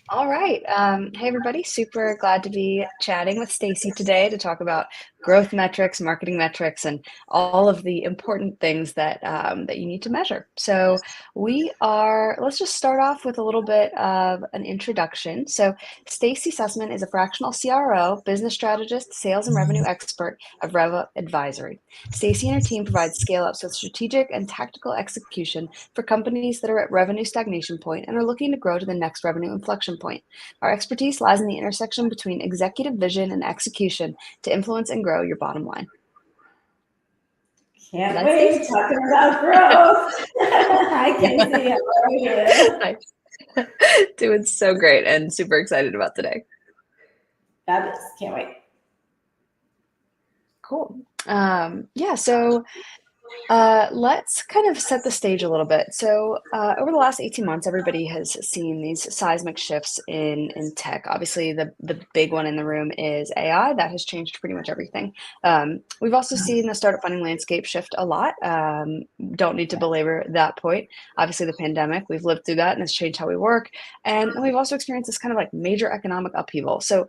All right. Hey, everybody. Super glad to be chatting with Stacy today to talk about growth metrics, marketing metrics, and all of the important things that you need to measure. So let's just start off with a little bit of an introduction. So Stacy Sussman is a fractional CRO, business strategist, sales and revenue expert of Reva Advisory. Stacy and her team provide scale-ups with strategic and tactical execution for companies that are at revenue stagnation point and are looking to grow to the next revenue inflection point. Our expertise lies in the intersection between executive vision and execution to influence and grow your bottom line. Can't That's wait, Stacy. talking about growth. Hi, Casey. How are you? Nice. Doing so great and super excited about today. Fabulous. Can't wait. Cool. Let's kind of set the stage a little bit. So, over the last 18 months, everybody has seen these seismic shifts in tech. Obviously, the big one in the room is AI. That has changed pretty much everything. We've also seen the startup funding landscape shift a lot. Don't need to belabor that point. Obviously, the pandemic, we've lived through that and it's changed how we work. And we've also experienced this kind of like major economic upheaval. So,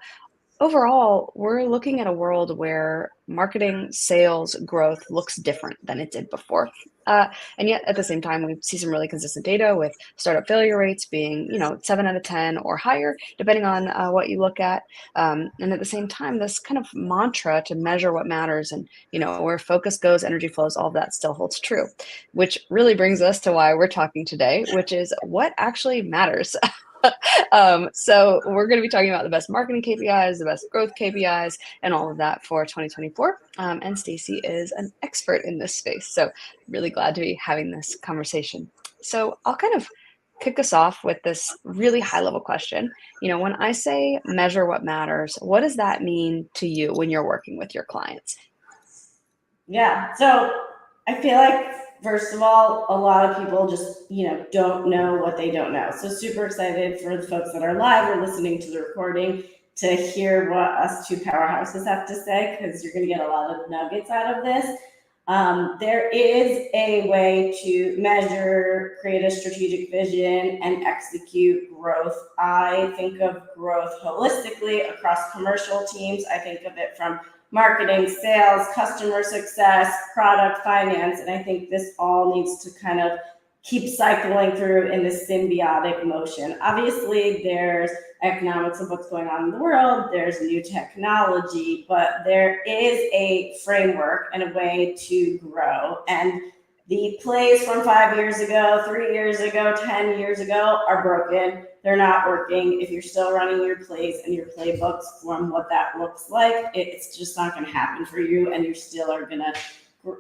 overall, we're looking at a world where marketing, sales, growth looks different than it did before. And yet, at the same time, we see some really consistent data with startup failure rates being, 7 out of 10 or higher, depending on what you look at. And at the same time, this kind of mantra to measure what matters and, where focus goes, energy flows, all of that still holds true, which really brings us to why we're talking today, which is what actually matters. So we're going to be talking about the best marketing KPIs, the best growth KPIs, and all of that for 2024. And Stacy is an expert in this space. So really glad to be having this conversation. So I'll kind of kick us off with this really high level question. When I say measure what matters, what does that mean to you when you're working with your clients? Yeah. So I feel like, first of all, a lot of people just, don't know what they don't know. So super excited for the folks that are live or listening to the recording to hear what us two powerhouses have to say, because you're going to get a lot of nuggets out of this. There is a way to measure, create a strategic vision, and execute growth. I think of growth holistically across commercial teams. I think of it from marketing, sales, customer success, product, finance, and I think this all needs to kind of keep cycling through in this symbiotic motion. Obviously, there's economics of what's going on in the world, there's new technology, but there is a framework and a way to grow. And the plays from 5 years ago, 3 years ago, 10 years ago are broken. They're not working. If you're still running your plays and your playbooks from what that looks like, it's just not going to happen for you. And you still are going to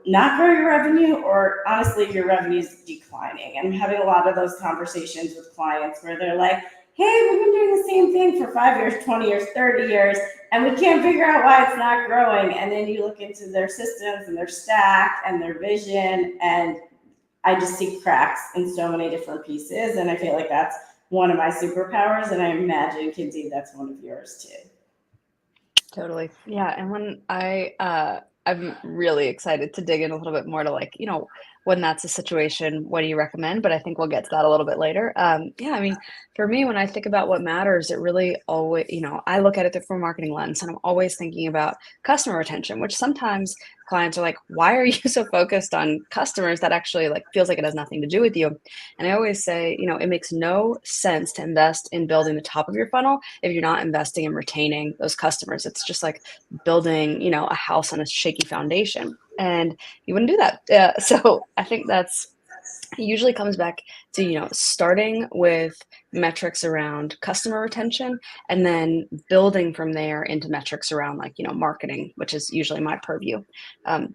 not grow your revenue, or honestly, your revenue is declining. I'm having a lot of those conversations with clients where they're like, hey, we've been doing the same thing for 5 years, 20 years, 30 years, and we can't figure out why it's not growing. And then you look into their systems and their stack and their vision, and I just see cracks in so many different pieces. And I feel like that's one of my superpowers. And I imagine, Kinsey, that's one of yours too. Totally. Yeah. And I'm really excited to dig in a little bit more to when that's a situation, what do you recommend? But I think we'll get to that a little bit later. For me, when I think about what matters, it really always, I look at it from a marketing lens and I'm always thinking about customer retention, which sometimes clients are like, why are you so focused on customers? That actually feels like it has nothing to do with you. And I always say, it makes no sense to invest in building the top of your funnel if you're not investing in retaining those customers. It's just like building, a house on a shaky foundation, and you wouldn't do that. So I think that's it usually comes back to, starting with metrics around customer retention and then building from there into metrics around marketing, which is usually my purview.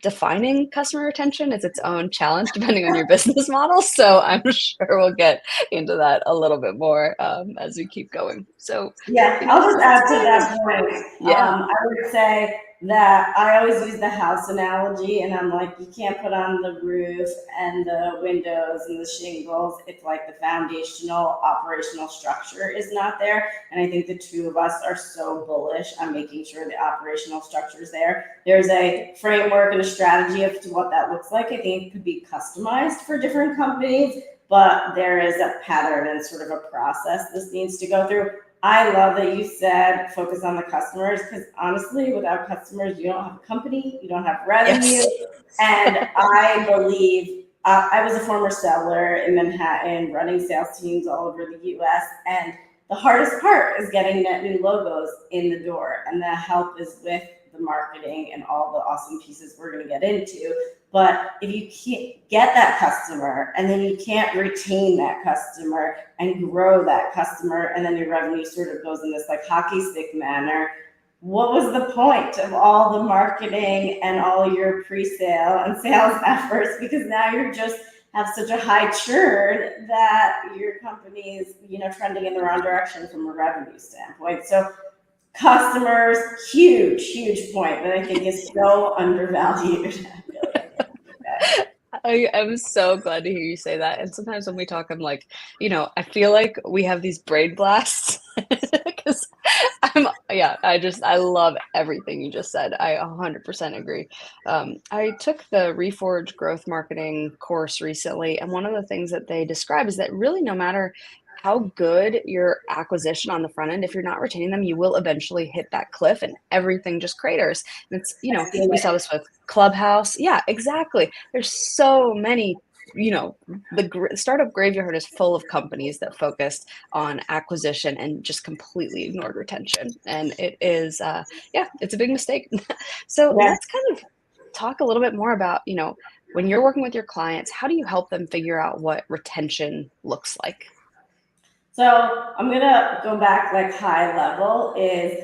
Defining customer retention is its own challenge depending on your business model. So I'm sure we'll get into that a little bit more as we keep going. So, Yeah, I'll just add to that point. yeah. I would say that I always use the house analogy, and I'm like, you can't put on the roof and the windows and the shingles if like the foundational operational structure is not there. And I think the two of us are so bullish on making sure the operational structure is there. There's a framework and a strategy of to what that looks like. I think it could be customized for different companies, but there is a pattern and sort of a process this needs to go through. I love that you said focus on the customers, because honestly, without customers, you don't have a company, you don't have revenue. Yes. And I believe I was a former seller in Manhattan, running sales teams all over the US. And the hardest part is getting net new logos in the door. And the help is with the marketing and all the awesome pieces we're going to get into. But if you can't get that customer and then you can't retain that customer and grow that customer, and then your revenue sort of goes in this like hockey stick manner, what was the point of all the marketing and all your pre-sale and sales efforts? Because now you're just have such a high churn that your company is, trending in the wrong direction from a revenue standpoint. So customers, huge point that I think is so undervalued. I am so glad to hear you say that. And sometimes when we talk, I'm like, I feel like we have these brain blasts because I love everything you just said. I 100% agree. I took the Reforge Growth Marketing course recently, and one of the things that they describe is that really no matter how good your acquisition on the front end, if you're not retaining them, you will eventually hit that cliff and everything just craters. And it's, we saw this with Clubhouse. Yeah, exactly. There's so many, the startup graveyard is full of companies that focused on acquisition and just completely ignored retention. And it is, it's a big mistake. So Yeah. let's kind of talk a little bit more about, when you're working with your clients, how do you help them figure out what retention looks like? So I'm gonna go back like high level is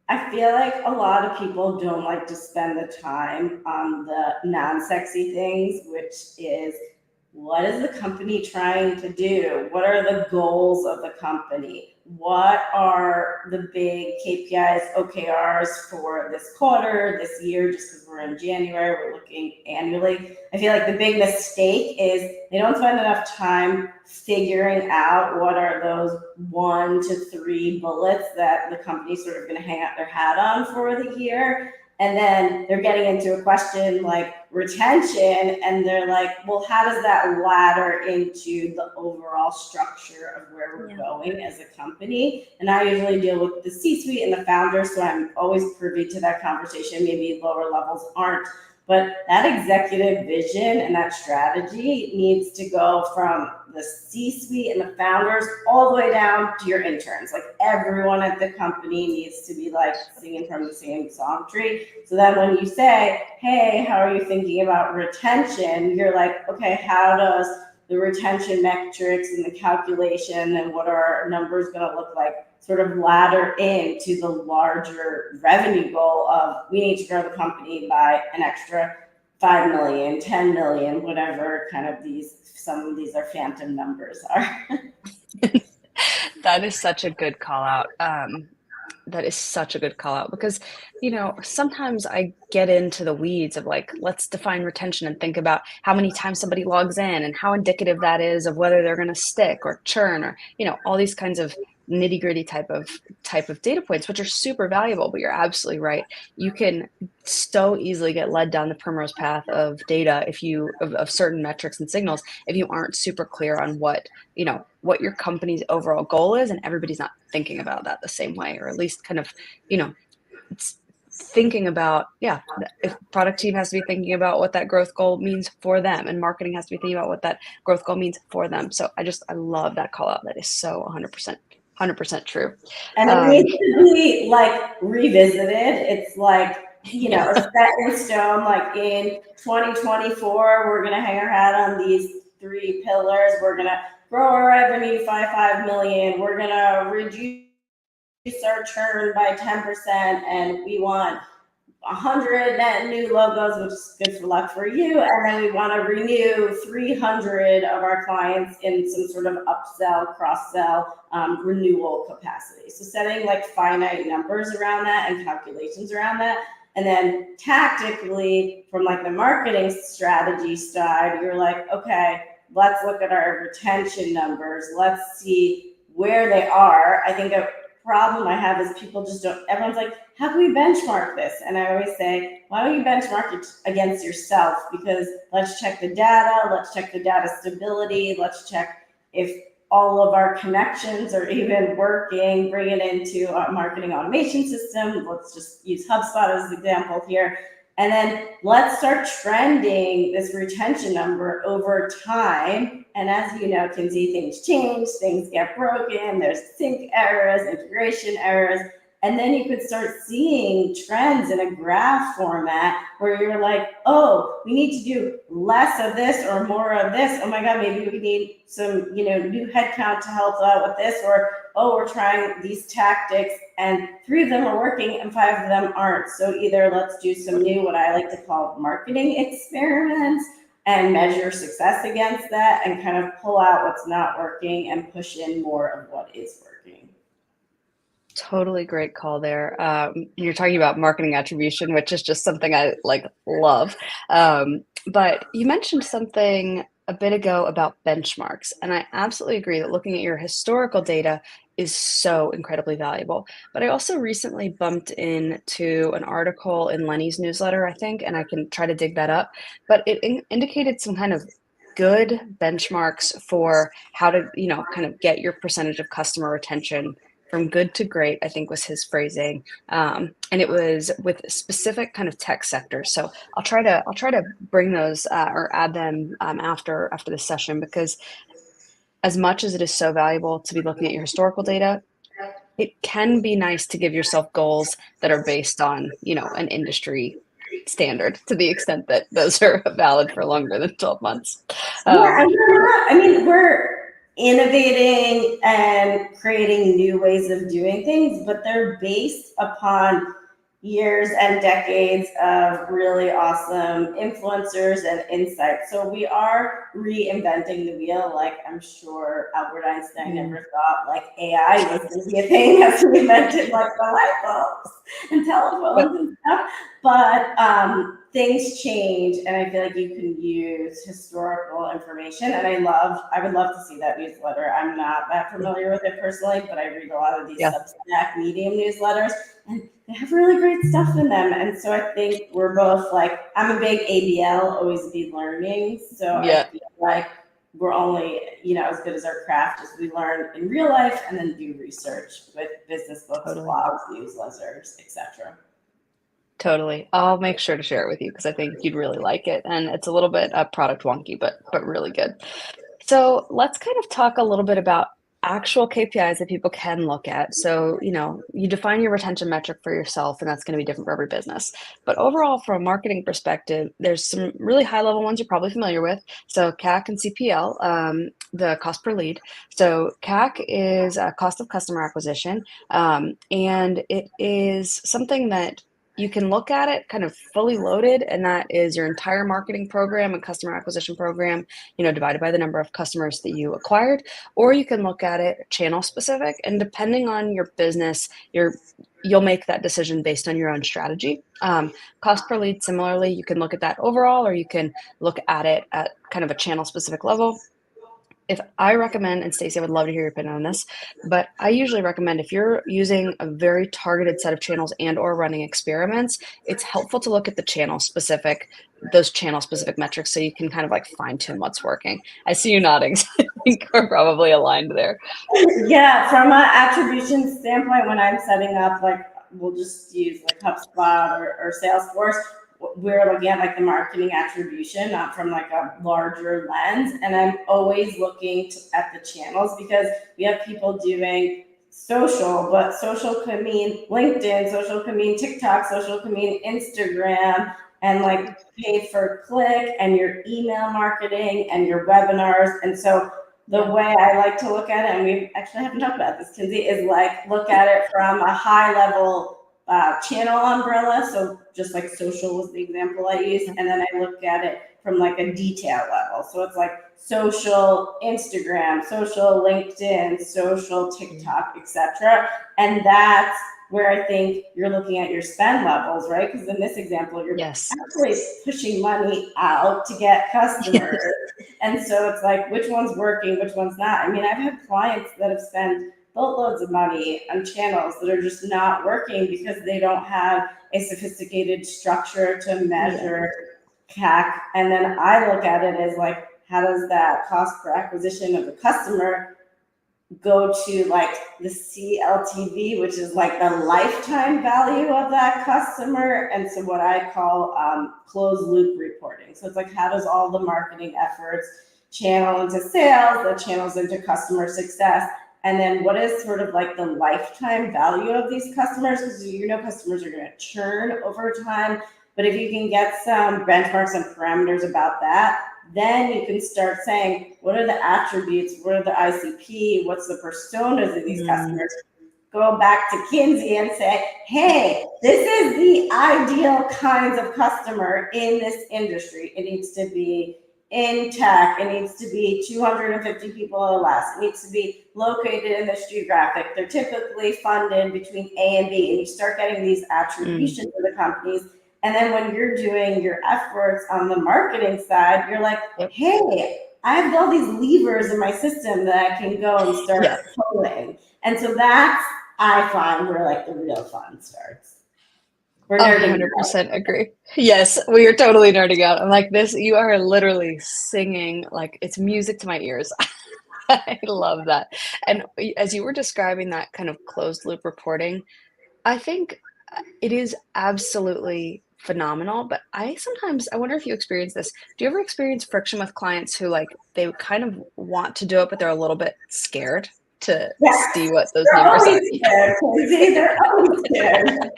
I feel like a lot of people don't like to spend the time on the non-sexy things, which is what is the company trying to do? What are the goals of the company? What are the big KPIs, OKRs for this quarter, this year, just because we're in January, we're looking annually. I feel like the big mistake is they don't spend enough time figuring out what are those 1 to 3 bullets that the company's sort of going to hang out their hat on for the year. And then they're getting into a question like retention, and they're like, well, how does that ladder into the overall structure of where we're going as a company? And I usually deal with the C-suite and the founders, so I'm always privy to that conversation. Maybe lower levels aren't. But that executive vision and that strategy needs to go from the C-suite and the founders all the way down to your interns. Like everyone at the company needs to be like singing from the same song tree. So that when you say, hey, how are you thinking about retention? You're like, okay, how does the retention metrics and the calculation and what are our numbers going to look like sort of ladder into the larger revenue goal of we need to grow the company by an extra 5 million, 10 million, whatever kind of some of these are phantom numbers are. That is such a good call out. That is such a good call out because, sometimes I get into the weeds of like, let's define retention and think about how many times somebody logs in and how indicative that is of whether they're going to stick or churn or, all these kinds of nitty gritty type of data points, which are super valuable. But you're absolutely right. You can so easily get led down the primrose path of data of certain metrics and signals if you aren't super clear on what your company's overall goal is, and everybody's not thinking about that the same way, or at least kind of, it's thinking about, if product team has to be thinking about what that growth goal means for them, and marketing has to be thinking about what that growth goal means for them. So I love that call out. That is so 100% true. And it needs to be like revisited. It's like, set in stone, like in 2024, we're going to hang our hat on these 3 pillars. We're going to grow our revenue by 5 million. We're going to reduce our churn by 10%. And we want 100 net new logos, which is good for luck for you. And then we want to renew 300 of our clients in some sort of upsell, cross-sell, renewal capacity. So setting like finite numbers around that and calculations around that. And then tactically from like the marketing strategy side, you're like, okay, let's look at our retention numbers. Let's see where they are. I think a problem I have is people just don't, everyone's like, how can we benchmark this? And I always say, why don't you benchmark it against yourself? Because let's check the data stability, let's check if all of our connections are even working, bring it into our marketing automation system. Let's just use HubSpot as an example here. And then let's start trending this retention number over time. And as you know, Kinsey, things change, things get broken, there's sync errors, integration errors. And then you could start seeing trends in a graph format where you're like, oh, we need to do less of this or more of this. Oh my God, maybe we need some, new headcount to help out with this, or, oh, we're trying these tactics and 3 of them are working and 5 of them aren't. So either let's do some new, what I like to call marketing experiments, and measure success against that and kind of pull out what's not working and push in more of what is working. Totally great call there. You're talking about marketing attribution, which is just something I love. But you mentioned something a bit ago about benchmarks, and I absolutely agree that looking at your historical data is so incredibly valuable. But I also recently bumped into an article in Lenny's newsletter, I think, and I can try to dig that up. But it indicated some kind of good benchmarks for how to, kind of get your percentage of customer retention from good to great, I think was his phrasing, and it was with specific kind of tech sectors. So I'll try to bring those or add them after this session, because as much as it is so valuable to be looking at your historical data, it can be nice to give yourself goals that are based on an industry standard, to the extent that those are valid for longer than 12 months. Yeah, and we're innovating and creating new ways of doing things, but they're based upon years and decades of really awesome influencers and insights. So we are reinventing the wheel. Like, I'm sure Albert Einstein never thought AI was going to be a thing as we invented the light bulbs and telephones and stuff. But things change, and I feel like you can use historical information. And I would love to see that newsletter. I'm not that familiar with it personally, but I read a lot of these Substack Medium newsletters, and they have really great stuff in them. And so I think we're both I'm a big ABL, always be learning. So I feel like we're only, as good as our craft as we learn in real life and then do research with business books, blogs, newsletters, etc. Totally. I'll make sure to share it with you because I think you'd really like it. And it's a little bit product wonky, but really good. So let's kind of talk a little bit about actual KPIs that people can look at. So, you define your retention metric for yourself, and that's going to be different for every business. But overall, from a marketing perspective, there's some really high level ones you're probably familiar with. So CAC and CPL, the cost per lead. So CAC is cost of customer acquisition, and it is something that you can look at it kind of fully loaded, and that is your entire marketing program and customer acquisition program, divided by the number of customers that you acquired. Or you can look at it channel specific, and depending on your business, you'll make that decision based on your own strategy. Cost per lead, similarly, you can look at that overall, or you can look at it at kind of a channel specific level. If I recommend, and Stacey, I would love to hear your opinion on this, but I usually recommend, if you're using a very targeted set of channels and or running experiments, it's helpful to look at those channel specific metrics, so you can kind of fine tune what's working. I see you nodding, so I think we're probably aligned there. Yeah, from an attribution standpoint, when I'm setting up, we'll just use HubSpot or Salesforce, we're looking at the marketing attribution, not from a larger lens. And I'm always looking at the channels, because we have people doing social, but social could mean LinkedIn, social could mean TikTok, social could mean Instagram, and pay per click, and your email marketing and your webinars. And so the way I like to look at it, and we actually haven't talked about this, Kinsey, is look at it from a high level channel umbrella. So just social was the example I used. And then I look at it from a detail level. So it's social Instagram, social LinkedIn, social TikTok, etc. And that's where I think you're looking at your spend levels, right? Because in this example, you're actually pushing money out to get customers. And so it's which one's working, which one's not. I mean, I've had clients that have spent boatloads of money on channels that are just not working because they don't have a sophisticated structure to measure CAC. And then I look at it as how does that cost per acquisition of the customer go to like the CLTV, which is like the lifetime value of that customer, and so what I call closed loop reporting. So it's like, how does all the marketing efforts channel into sales, that channels into customer success, and then what is sort of like the lifetime value of these customers? Because customers are going to churn over time, but if you can get some benchmarks and parameters about that, then you can start saying, what are the attributes? What are the ICP? What's the personas of these customers? Go back to Kinsey and say, hey, this is the ideal kinds of customer in this industry. It needs to be in tech. It needs to be 250 people or less. It needs to be located in this geographic. They're typically funded between A and B. And you start getting these attributions of the companies. And then when you're doing your efforts on the marketing side, you're like, hey, I have all these levers in my system that I can go and start pulling. And so that's, I find, where like the real fun starts. We're nerding 100% agree. Yes, we are totally nerding out. I'm like, this, you are literally singing, like it's music to my ears. I love that. And as you were describing that kind of closed loop reporting, I think it is absolutely phenomenal, but I wonder if you experience this. Do you ever experience friction with clients who like they kind of want to do it, but they're a little bit scared to see what those numbers are? They're always scared.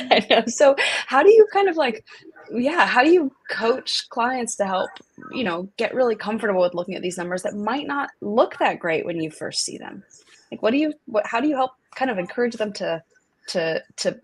I know. So how do you kind of like, how do you coach clients to help, get really comfortable with looking at these numbers that might not look that great when you first see them? Like, how do you help kind of encourage them to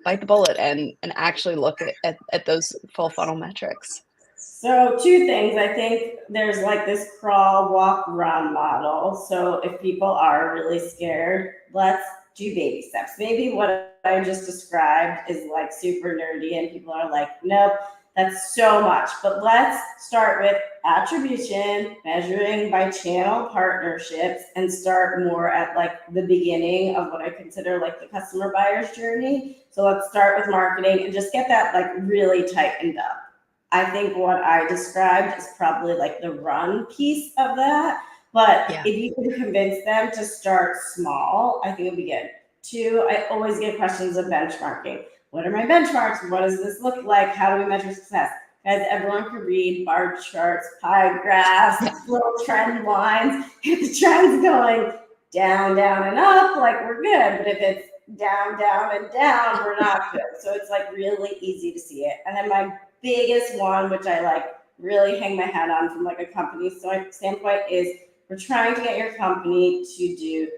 bite the bullet and actually look at those full funnel metrics? So two things. I think there's like this crawl, walk, run model. So if people are really scared, let's do baby steps. Maybe what I just described is like super nerdy and people are like, nope, that's so much. But let's start with attribution, measuring by channel partnerships, and start more at like the beginning of what I consider like the customer buyer's journey. So let's start with marketing and just get that like really tightened up. I think what I described is probably like the run piece of that. But if you can convince them to start small, I think it'll be good. Two, I always get questions of benchmarking. What are my benchmarks? What does this look like? How do we measure success? Guys, everyone can read bar charts, pie graphs, little trend lines. If the trend's going down, down, and up, like we're good. But if it's down, down, and down, we're not good. So it's like really easy to see it. And then my biggest one, which I like really hang my hat on from like a company standpoint, is we're trying to get your company to do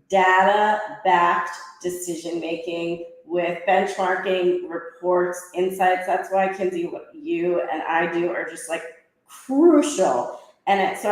data-backed decision making with benchmarking, reports, insights. That's why Kinsey, what you and I do are just like crucial. And it's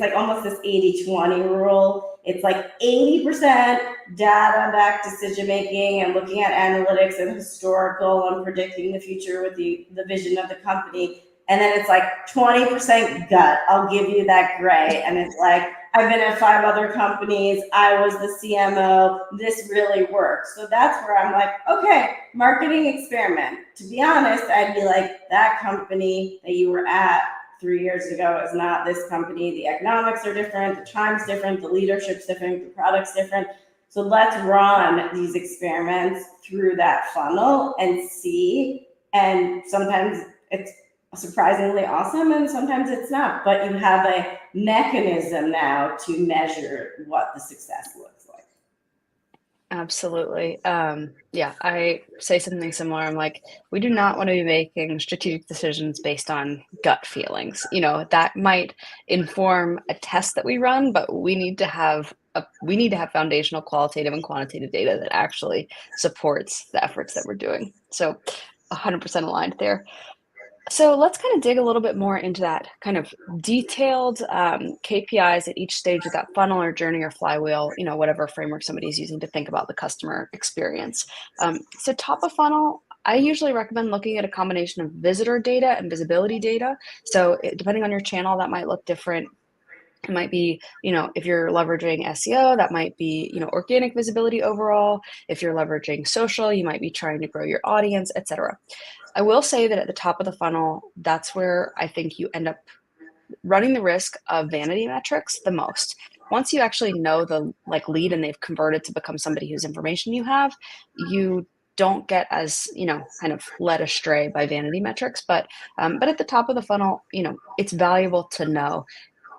like almost this 80-20 rule. It's like 80% data-backed decision making and looking at analytics and historical and predicting the future with the vision of the company. And then it's like 20% gut. I'll give you that gray. And it's like, I've been at 5 other companies. I was the CMO. This really works. So that's where I'm like, okay, marketing experiment. To be honest, I'd be like, that company that you were at 3 years ago is not this company. The economics are different. The time's different. The leadership's different. The product's different. So let's run these experiments through that funnel and see. And sometimes it's surprisingly awesome and sometimes it's not, but you have a mechanism now to measure what the success looks like. Absolutely. I say something similar. I'm like, we do not want to be making strategic decisions based on gut feelings. That might inform a test that we run, but we need to have foundational qualitative and quantitative data that actually supports the efforts that we're doing. So 100% aligned there. So let's kind of dig a little bit more into that kind of detailed KPIs at each stage of that funnel or journey or flywheel, whatever framework somebody's using to think about the customer experience. So top of funnel, I usually recommend looking at a combination of visitor data and visibility data. So depending on your channel, that might look different. It might be, if you're leveraging SEO, that might be, organic visibility overall. If you're leveraging social, you might be trying to grow your audience, etc. I will say that at the top of the funnel, that's where I think you end up running the risk of vanity metrics the most. Once you actually know the like lead and they've converted to become somebody whose information you have, you don't get as, kind of led astray by vanity metrics. But at the top of the funnel, it's valuable to know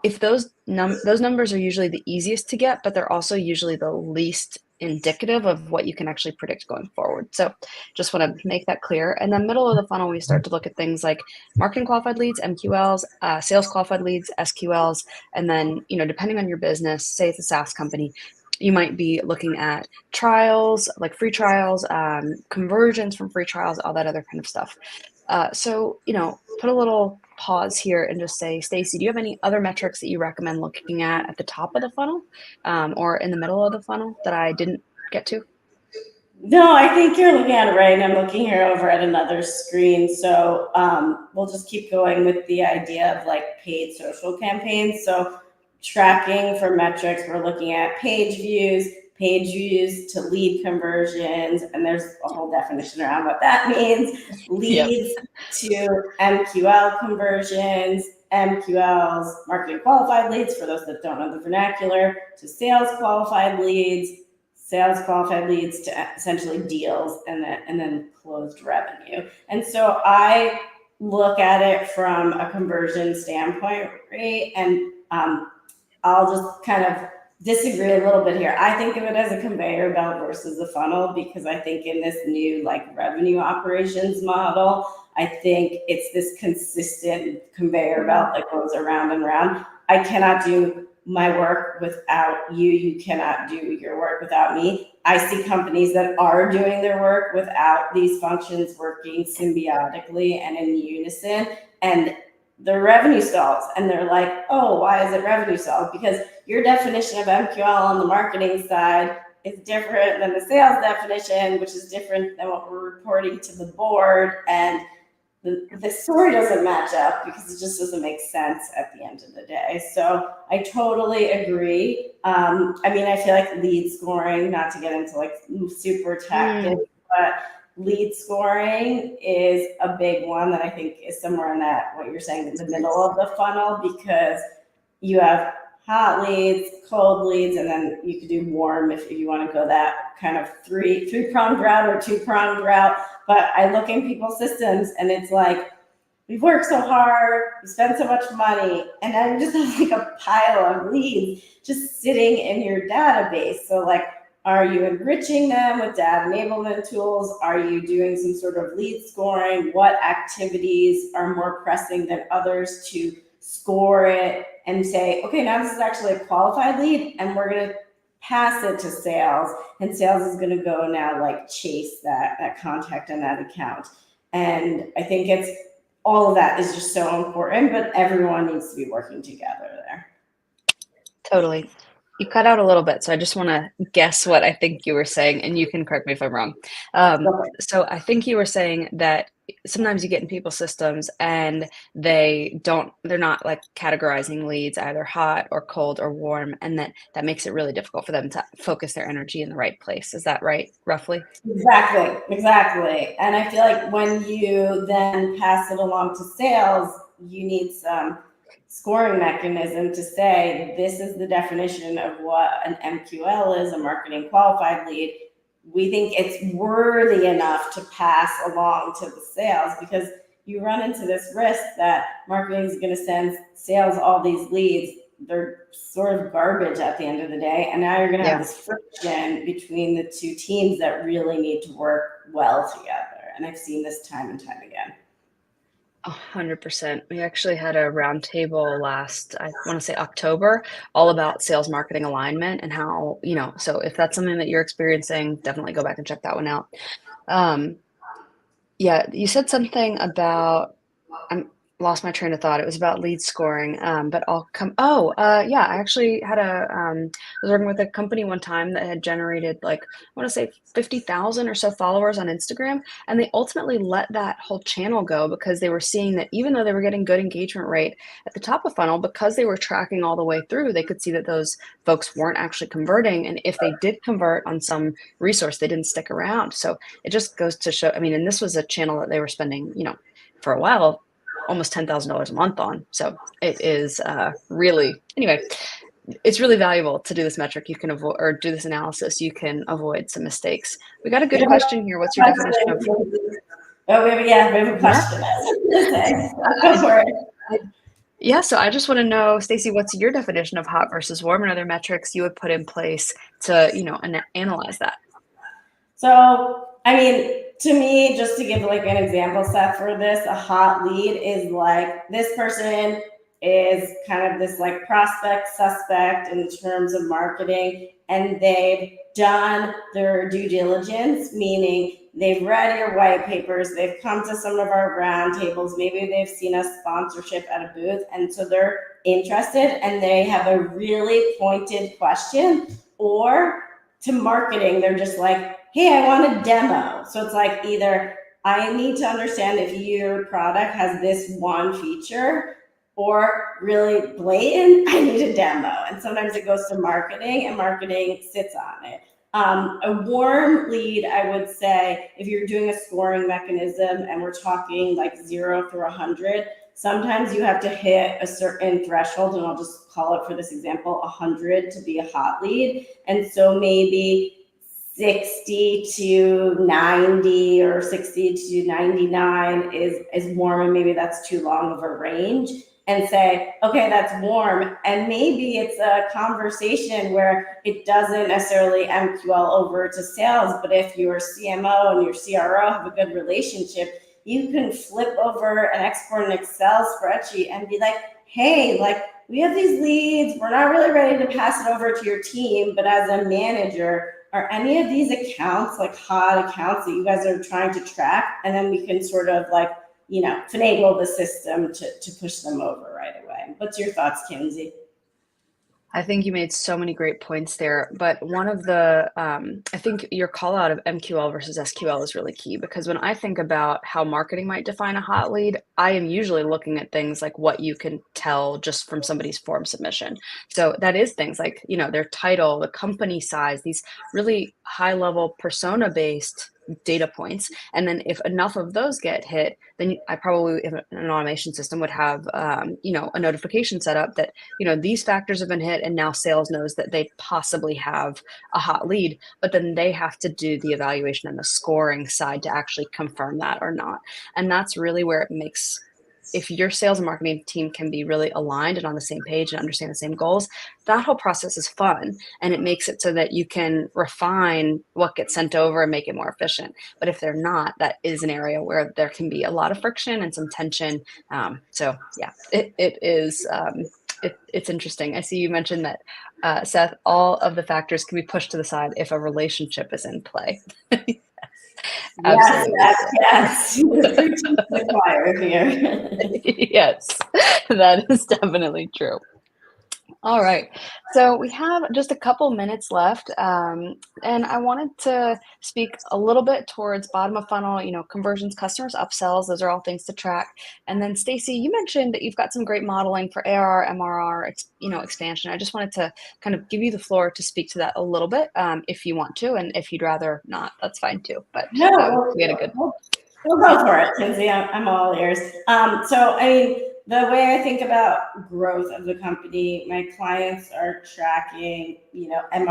if those numbers are usually the easiest to get, but they're also usually the least indicative of what you can actually predict going forward. So just want to make that clear. And then middle of the funnel, we start to look at things like marketing qualified leads, MQLs, sales qualified leads, SQLs, and then, depending on your business, say it's a SaaS company, you might be looking at trials, like free trials, conversions from free trials, all that other kind of stuff. So, put a little pause here and just say, Stacy, do you have any other metrics that you recommend looking at the top of the funnel, or in the middle of the funnel that I didn't get to? No, I think you're looking at it right. And I'm looking here over at another screen. So we'll just keep going with the idea of like paid social campaigns. So tracking for metrics, we're looking at page views to lead conversions. And there's a whole definition around what that means. Yep. Leads to MQL conversions, MQLs, marketing qualified leads, for those that don't know the vernacular, to sales qualified leads to essentially deals, and then closed revenue. And so I look at it from a conversion standpoint, right? And I'll just kind of disagree a little bit here. I think of it as a conveyor belt versus a funnel, because I think in this new like revenue operations model, I think it's this consistent conveyor belt that goes around and around. I cannot do my work without you. You cannot do your work without me. I see companies that are doing their work without these functions working symbiotically and in unison, and the revenue stalls. And they're like, oh, why is it revenue stalled? Because your definition of MQL on the marketing side is different than the sales definition, which is different than what we're reporting to the board. And the story doesn't match up because it just doesn't make sense at the end of the day. So I totally agree. I feel like lead scoring, not to get into like super tactic, but lead scoring is a big one that I think is somewhere in that, what you're saying, in the middle of the funnel, because you have hot leads, cold leads, and then you could do warm if you want to go that kind of three-pronged route or two-pronged route. But I look in people's systems and it's like, we've worked so hard, we spent so much money, and now you just have like a pile of leads just sitting in your database. So like, are you enriching them with data enablement tools? Are you doing some sort of lead scoring? What activities are more pressing than others to score it and say, okay, now this is actually a qualified lead and we're going to pass it to sales, and sales is going to go now like chase that contact and that account. And I think it's all of that is just so important, but everyone needs to be working together there. Totally. You cut out a little bit, so I just want to guess what I think you were saying, and you can correct me if I'm wrong. So I think you were saying that sometimes you get in people's systems and they're not like categorizing leads either hot or cold or warm, and that makes it really difficult for them to focus their energy in the right place. Is that right, roughly? Exactly. And I feel like when you then pass it along to sales, you need some scoring mechanism to say, this is the definition of what an MQL is, a marketing qualified lead. We think it's worthy enough to pass along to the sales, because you run into this risk that marketing is going to send sales all these leads. They're sort of garbage at the end of the day. And now you're going to have this friction between the two teams that really need to work well together. And I've seen this time and time again. 100%. We actually had a roundtable last, I want to say October, all about sales marketing alignment and how, so if that's something that you're experiencing, definitely go back and check that one out. Yeah, you said something about, I lost my train of thought. It was about lead scoring, but yeah, I actually was working with a company one time that had generated like, I want to say 50,000 or so followers on Instagram. And they ultimately let that whole channel go because they were seeing that even though they were getting good engagement rate at the top of funnel, because they were tracking all the way through, they could see that those folks weren't actually converting. And if they did convert on some resource, they didn't stick around. So it just goes to show, and this was a channel that they were spending, for a while, almost $10,000 a month on. So it is really, anyway, it's really valuable to do this metric. You can avoid, or do this analysis. You can avoid some mistakes. We got a good question here. What's your definition of? Oh, we have a Yeah. question. Go for it. Yeah, so I just want to know, Stacey, what's your definition of hot versus warm, and other metrics you would put in place to, analyze that? So, I mean, to me, just to give like an example set for this, a hot lead is like this person is kind of this like prospect suspect in terms of marketing, and they've done their due diligence, meaning they've read your white papers, they've come to some of our roundtables, maybe they've seen a sponsorship at a booth, and so they're interested and they have a really pointed question. Or to marketing, they're just like, hey, I want a demo. So it's like either I need to understand if your product has this one feature, or really blatant, I need a demo. And sometimes it goes to marketing and marketing sits on it. A warm lead, I would say, if you're doing a scoring mechanism and we're talking like 0 through 100, sometimes you have to hit a certain threshold, and I'll just call it for this example 100 to be a hot lead. And so maybe 60 to 90 or 60 to 99 is warm, and maybe that's too long of a range. And say, okay, that's warm. And maybe it's a conversation where it doesn't necessarily MQL over to sales, but if your CMO and your CRO have a good relationship, you can flip over and export an Excel spreadsheet and be like, hey, like, we have these leads, we're not really ready to pass it over to your team, but as a manager, are any of these accounts like hot accounts that you guys are trying to track? And then we can sort of like, finagle the system to push them over right away. What's your thoughts, Kinsey? I think you made so many great points there, but one of the, I think your call out of MQL versus SQL is really key, because when I think about how marketing might define a hot lead, I am usually looking at things like what you can tell just from somebody's form submission. So that is things like, their title, the company size, these really high level persona based data points. And then if enough of those get hit, then I probably, if an automation system, would have, a notification set up that, these factors have been hit, and now sales knows that they possibly have a hot lead, but then they have to do the evaluation and the scoring side to actually confirm that or not. And that's really where it makes, if your sales and marketing team can be really aligned and on the same page and understand the same goals, that whole process is fun, and it makes it so that you can refine what gets sent over and make it more efficient. But if they're not, that is an area where there can be a lot of friction and some tension. So yeah, it is. It's interesting. I see you mentioned that, Seth, all of the factors can be pushed to the side if a relationship is in play. Absolutely. Yes. The choir here. Yes, that is definitely true. All right. So we have just a couple minutes left, and I wanted to speak a little bit towards bottom of funnel, conversions, customers, upsells. Those are all things to track. And then, Stacey, you mentioned that you've got some great modeling for ARR, MRR, expansion. I just wanted to kind of give you the floor to speak to that a little bit, if you want to, and if you'd rather not, that's fine too. But we had a good. We'll go for it, Kinsey. I'm all ears. So, I mean, the way I think about growth of the company, my clients are tracking, MRR and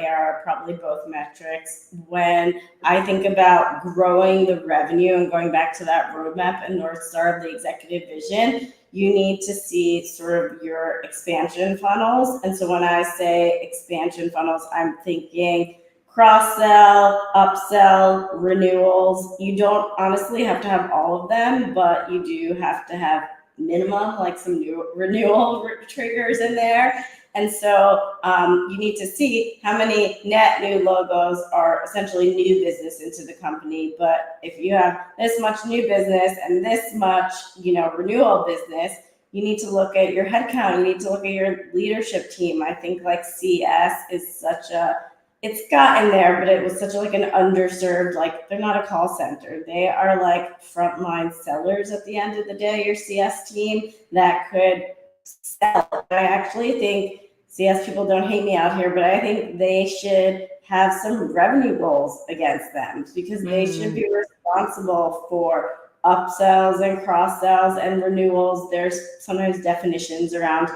ARR, probably both metrics. When I think about growing the revenue and going back to that roadmap and North Star of the executive vision, you need to see sort of your expansion funnels. And so when I say expansion funnels, I'm thinking cross-sell, upsell, renewals. You don't honestly have to have all of them, but you do have to have minimum, like some new renewal triggers in there. And so you need to see how many net new logos are essentially new business into the company. But if you have this much new business and this much, renewal business, you need to look at your headcount. You need to look at your leadership team. I think like CS is it's gotten there, but it was such like an underserved, like they're not a call center. They are like frontline sellers at the end of the day, your CS team that could sell. I actually think CS people don't hate me out here, but I think they should have some revenue goals against them, because they should be responsible for upsells and cross sells and renewals. There's sometimes definitions around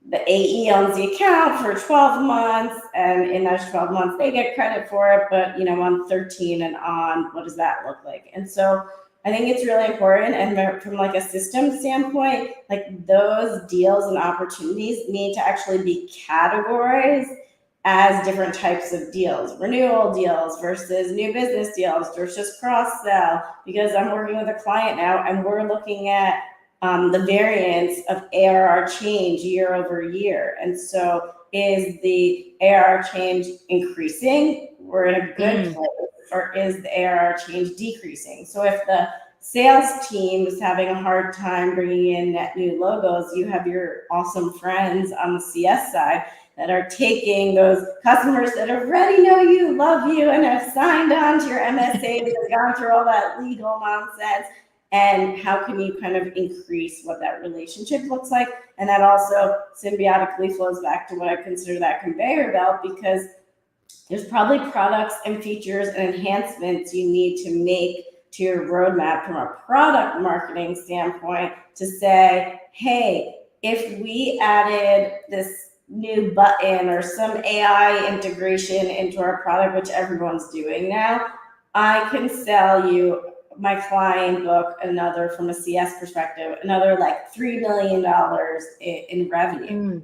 the AE owns the account for 12 months, and in those 12 months they get credit for it, but on 13 and on, what does that look like? And so I think it's really important, and from like a system standpoint, like those deals and opportunities need to actually be categorized as different types of deals: renewal deals versus new business deals versus cross sell, because I'm working with a client now and we're looking at the variance of ARR change year over year. And so is the ARR change increasing? We're in a good place. Or is the ARR change decreasing? So if the sales team is having a hard time bringing in net new logos, you have your awesome friends on the CS side that are taking those customers that already know you, love you, and have signed on to your MSAs and gone through all that legal nonsense. And how can you kind of increase what that relationship looks like? And that also symbiotically flows back to what I consider that conveyor belt, because there's probably products and features and enhancements you need to make to your roadmap from a product marketing standpoint to say, hey, if we added this new button or some AI integration into our product, which everyone's doing now, I can sell you my client book another, from a CS perspective, another like $3 million in revenue.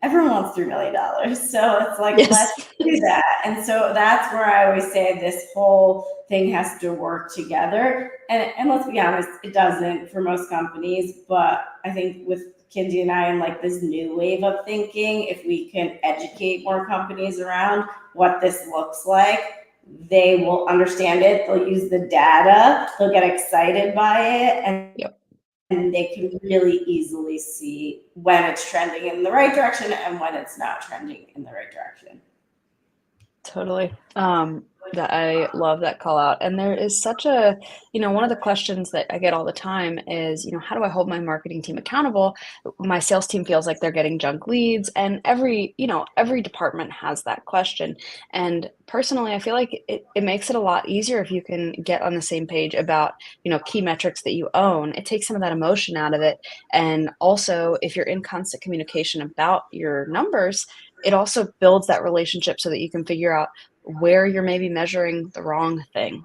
Everyone wants $3 million. So it's like, yes, let's do that. And so that's where I always say this whole thing has to work together. And let's be honest, it doesn't for most companies. But I think with Kinsey and I and like this new wave of thinking, if we can educate more companies around what this looks like, they will understand it. They'll use the data. They'll get excited by it. And they can really easily see when it's trending in the right direction and when it's not trending in the right direction. Totally. That I love that call out. And there is such a, one of the questions that I get all the time is, how do I hold my marketing team accountable? My sales team feels like they're getting junk leads, and every department has that question. And personally, I feel like it makes it a lot easier if you can get on the same page about, key metrics that you own. It takes some of that emotion out of it. And also, if you're in constant communication about your numbers, it also builds that relationship so that you can figure out where you're maybe measuring the wrong thing.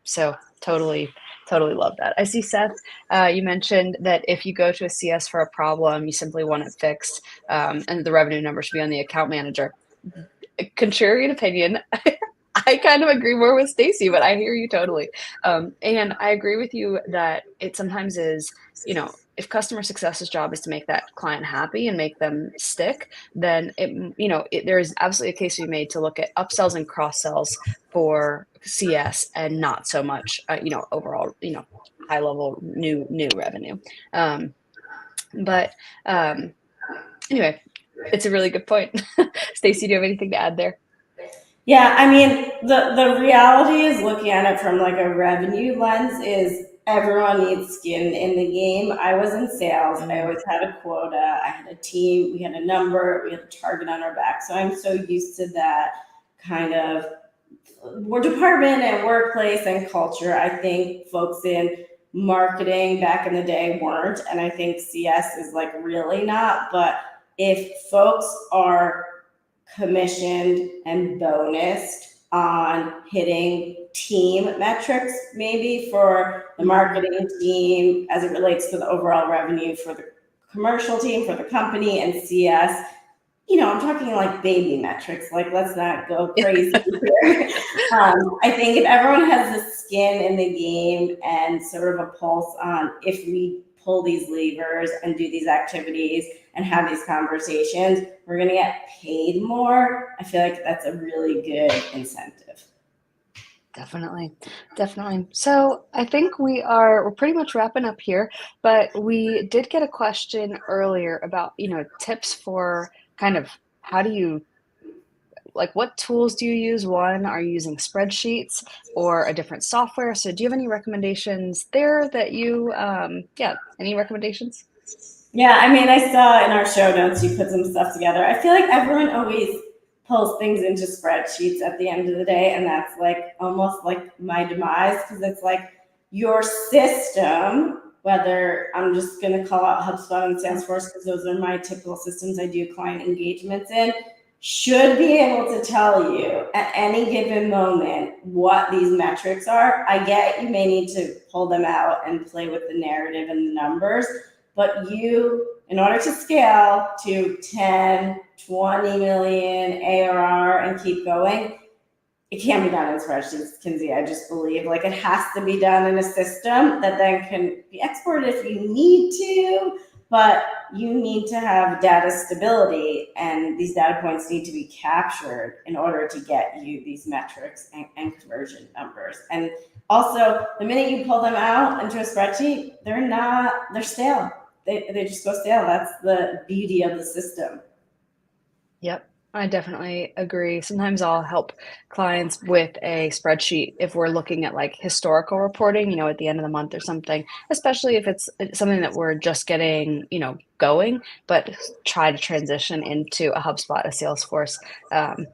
So totally love that. I see, Seth, you mentioned that if you go to a CS for a problem, you simply want it fixed, and the revenue numbers should be on the account manager. Contrarian opinion. I kind of agree more with Stacy, but I hear you totally. And I agree with you that it sometimes is, if customer success's job is to make that client happy and make them stick, then there is absolutely a case to be made to look at upsells and cross sells for CS, and not so much, overall, high level new revenue. But anyway, it's a really good point. Stacy, do you have anything to add there? Yeah, I mean, the reality is, looking at it from like a revenue lens, is everyone needs skin in the game. I was in sales. I always had a quota. I had a team. We had a number. We had a target on our back. So I'm so used to that kind of more department and workplace and culture. I think folks in marketing back in the day weren't, and I think CS is like really not. But if folks are commissioned and bonused on hitting team metrics, maybe for the marketing team as it relates to the overall revenue for the commercial team, for the company, and CS, I'm talking like baby metrics. Like, let's not go crazy here. I think if everyone has the skin in the game and sort of a pulse on, if we pull these levers and do these activities and have these conversations, we're going to get paid more. I feel like that's a really good incentive. Definitely. So I think we're pretty much wrapping up here, but we did get a question earlier about, tips for kind of how do you, like, what tools do you use? One, are you using spreadsheets or a different software? So do you have any recommendations there that any recommendations? Yeah, I mean, I saw in our show notes you put some stuff together. I feel like everyone always pulls things into spreadsheets at the end of the day, and that's like almost like my demise, because it's like your system, whether I'm just going to call out HubSpot and Salesforce because those are my typical systems I do client engagements in, should be able to tell you at any given moment what these metrics are. I get you may need to pull them out and play with the narrative and the numbers, but you, in order to scale to 10, 20 million ARR and keep going, it can't be done in spreadsheets, Kinsey. I just believe like it has to be done in a system that then can be exported if you need to, but you need to have data stability, and these data points need to be captured in order to get you these metrics and conversion numbers. And also, the minute you pull them out into a spreadsheet, they're stale. They just go stale. That's the beauty of the system. Yep, I definitely agree. Sometimes I'll help clients with a spreadsheet if we're looking at like historical reporting, at the end of the month or something, especially if it's something that we're just getting, going, but try to transition into a HubSpot, a Salesforce,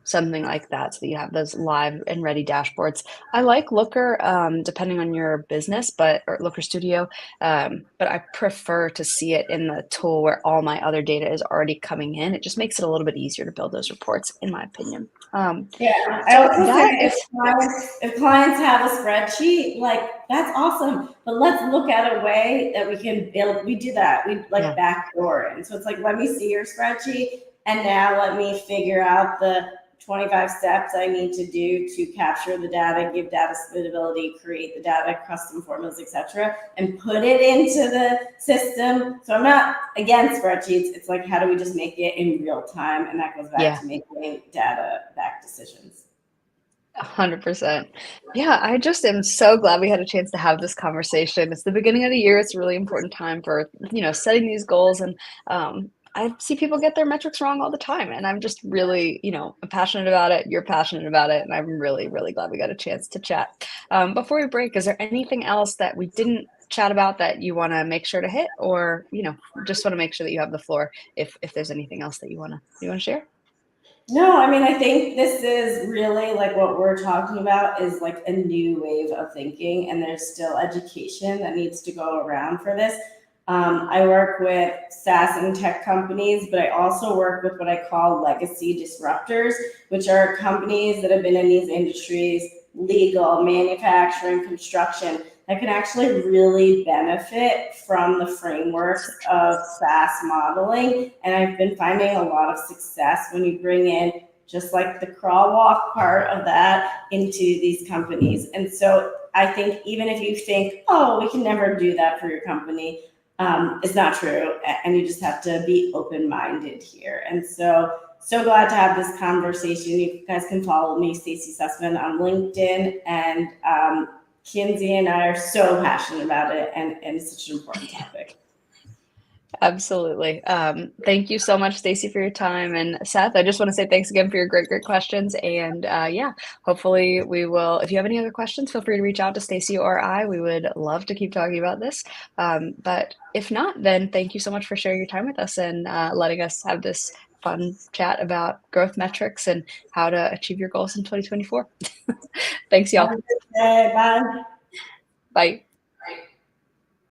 something like that, so that you have those live and ready dashboards. I like Looker, depending on your business, or Looker Studio, but I prefer to see it in the tool where all my other data is already coming in. It just makes it a little bit easier to build those reports, in my opinion. Yeah, I So also say that is, if clients have a spreadsheet, like that's awesome. But let's look at a way that we can build. We do that. We like yeah, backdoor in. So it's like, let me see your spreadsheet, and now let me figure out the 25 steps I need to do to capture the data, give data stability, create the data, custom formulas, etc., and put it into the system. So I'm not against spreadsheets. It's like, how do we just make it in real time? And that goes back yeah. to making data back decisions. 100%. Yeah, I just am so glad we had a chance to have this conversation. It's the beginning of the year. It's a really important time for, setting these goals. And I see people get their metrics wrong all the time. And I'm just really, I'm passionate about it. You're passionate about it. And I'm really, really glad we got a chance to chat. Before we break, is there anything else that we didn't chat about that you want to make sure to hit, or, just want to make sure that you have the floor if there's anything else that you want to share? No, I mean, I think this is really like what we're talking about is like a new wave of thinking, and there's still education that needs to go around for this. I work with SaaS and tech companies, but I also work with what I call legacy disruptors, which are companies that have been in these industries, legal, manufacturing, construction, that can actually really benefit from the frameworks of SaaS modeling. And I've been finding a lot of success when you bring in just like the crawl walk part of that into these companies. And so I think even if you think, oh, we can never do that for your company, it's not true. And you just have to be open-minded here. And so glad to have this conversation. You guys can follow me, Stacey Sussman, on LinkedIn, and Kinsey and I are so passionate about it, and it's such an important topic. Absolutely. Thank you so much, Stacey, for your time. And Seth, I just want to say thanks again for your great, great questions. And yeah, hopefully we will, if you have any other questions, feel free to reach out to Stacey or I. We would love to keep talking about this. But if not, then thank you so much for sharing your time with us and letting us have this fun chat about growth metrics and how to achieve your goals in 2024. Thanks, Have a y'all. good day. Bye. Bye.